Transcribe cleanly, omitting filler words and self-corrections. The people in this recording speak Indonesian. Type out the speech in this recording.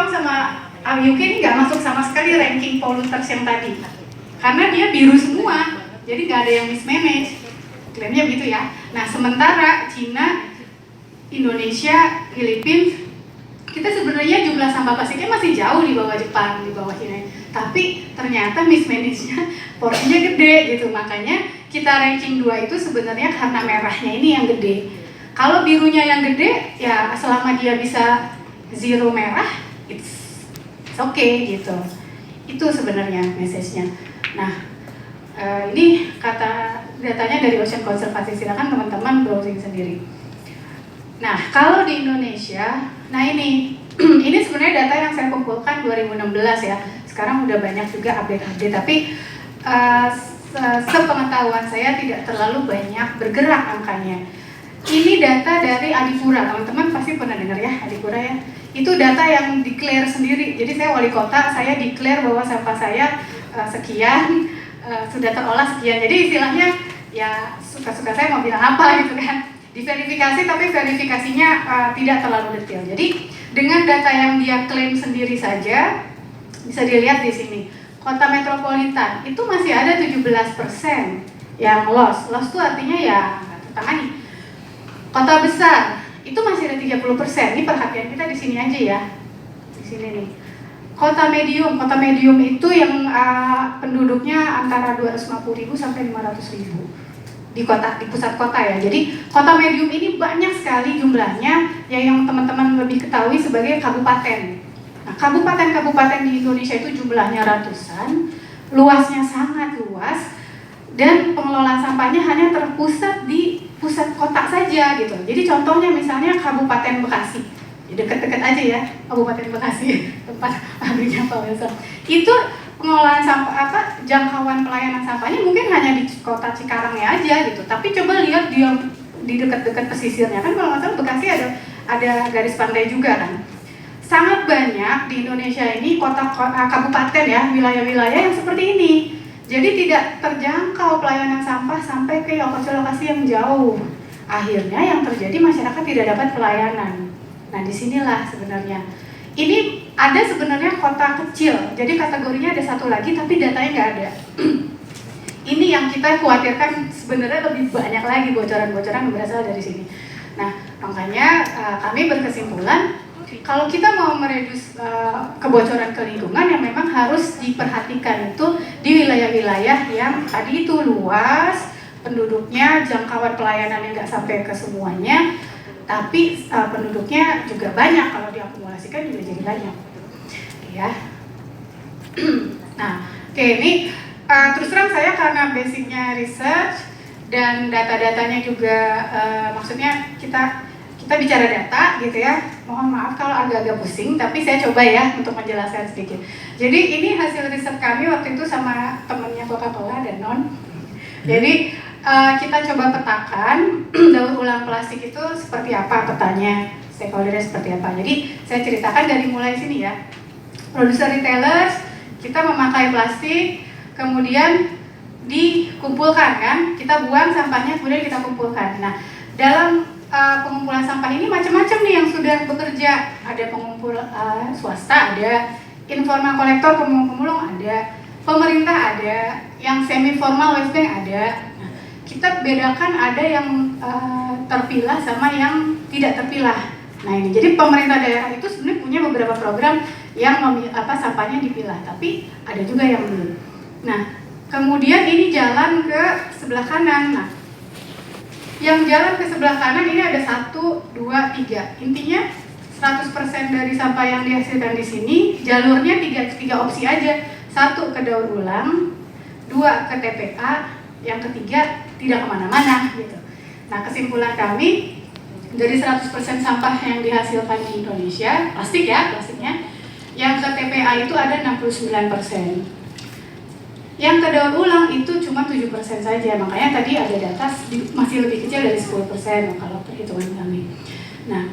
Jepang sama UK ini nggak masuk sama sekali ranking polluters yang tadi, karena dia biru semua, jadi nggak ada yang mismanage, klaimnya begitu ya. Nah sementara Cina, Indonesia, Filipina, kita sebenarnya jumlah sampah plastiknya masih jauh di bawah Jepang, di bawah Cina, tapi ternyata mismanage-nya porsinya gede gitu. Makanya kita ranking 2 itu sebenarnya karena merahnya ini yang gede. Kalau birunya yang gede, ya selama dia bisa zero merah, it's okay gitu. Itu sebenarnya message-nya. Nah, ini kata datanya dari Ocean Conservancy, silakan teman-teman browsing sendiri. Nah, kalau di Indonesia, nah ini sebenarnya data yang saya kumpulkan 2016 ya. Sekarang udah banyak juga update-update, tapi sepengetahuan saya tidak terlalu banyak bergerak angkanya. Ini data dari Adipura, teman-teman pasti pernah dengar ya Adipura ya. Itu data yang declare sendiri. Jadi saya wali kota, saya declare bahwa sampah saya sekian, sudah terolah sekian. Jadi istilahnya ya suka-suka saya mau bilang apa gitu kan. Diverifikasi, tapi verifikasinya tidak terlalu detail. Jadi dengan data yang dia klaim sendiri saja bisa dilihat di sini. Kota metropolitan itu masih ada 17% yang loss. Loss itu artinya ya nggak tertangani. Kota besar itu masih ada 30%. Ini perhatian kita di sini aja ya. Di sini nih. Kota medium itu yang penduduknya antara 250.000 sampai 500.000 di pusat kota ya. Jadi kota medium ini banyak sekali jumlahnya, yang teman-teman lebih ketahui sebagai kabupaten. Nah, kabupaten-kabupaten di Indonesia itu jumlahnya ratusan, luasnya sangat luas, dan pengelolaan sampahnya hanya terpusat di pusat kota saja gitu. Jadi contohnya misalnya Kabupaten Bekasi, ya deket-deket aja ya, Kabupaten Bekasi tempat pabriknya Pak Wilson. Itu pengelolaan sampah jangkauan pelayanan sampahnya mungkin hanya di kota Cikarangnya aja gitu. Tapi coba lihat dia di dekat-dekat pesisirnya, kan kalau nggak salah Bekasi ada garis pantai juga kan. Sangat banyak di Indonesia ini kabupaten ya, wilayah-wilayah yang seperti ini. Jadi tidak terjangkau pelayanan sampah sampai ke lokasi-lokasi yang jauh. Akhirnya yang terjadi masyarakat tidak dapat pelayanan. Nah disinilah sebenarnya. Ini ada sebenarnya kota kecil, jadi kategorinya ada satu lagi tapi datanya nggak ada. Ini yang kita khawatirkan sebenarnya lebih banyak lagi bocoran-bocoran yang berasal dari sini. Nah makanya kami berkesimpulan, kalau kita mau meredus kebocoran ke lingkungan yang memang harus diperhatikan itu di wilayah-wilayah yang tadi itu luas, penduduknya, jangkauan pelayanan yang nggak sampai ke semuanya, tapi penduduknya juga banyak, kalau diakumulasikan juga jadi banyak. Ya. Nah, oke, ini terus terang saya karena basicnya research dan data-datanya juga, maksudnya kita bicara data gitu ya, mohon maaf kalau agak-agak pusing, tapi saya coba ya untuk menjelaskan sedikit. Jadi ini hasil riset kami waktu itu sama temennya Coca-Cola dan Non. Jadi kita coba petakan daur ulang plastik itu seperti apa petanya, stakeholdernya seperti apa. Jadi saya ceritakan dari mulai sini ya. Produser retailers, kita memakai plastik, kemudian dikumpulkan kan, kita buang sampahnya, kemudian kita kumpulkan. Nah, dalam pengumpulan sampah ini macam-macam nih yang sudah bekerja. Ada pengumpul swasta, ada informal kolektor, pemulung ada, pemerintah ada, yang semi formal waste bank ada. Nah, kita bedakan ada yang terpilah sama yang tidak terpilah. Nah ini, jadi pemerintah daerah itu sebenarnya punya beberapa program yang sampahnya dipilah, tapi ada juga yang belum. Nah kemudian ini jalan ke sebelah kanan. Nah, yang jalan ke sebelah kanan ini ada 1, 2, 3. Intinya 100% dari sampah yang dihasilkan di sini jalurnya tiga opsi aja. 1 ke daur ulang, 2 ke TPA, yang ketiga tidak kemana-mana gitu. Nah kesimpulan kami dari 100% sampah yang dihasilkan di Indonesia, plastiknya, yang ke TPA itu ada 69%. Yang ke daur ulang itu cuma 7% saja, makanya tadi ada data masih lebih kecil dari 10% kalau perhitungan kami. Nah,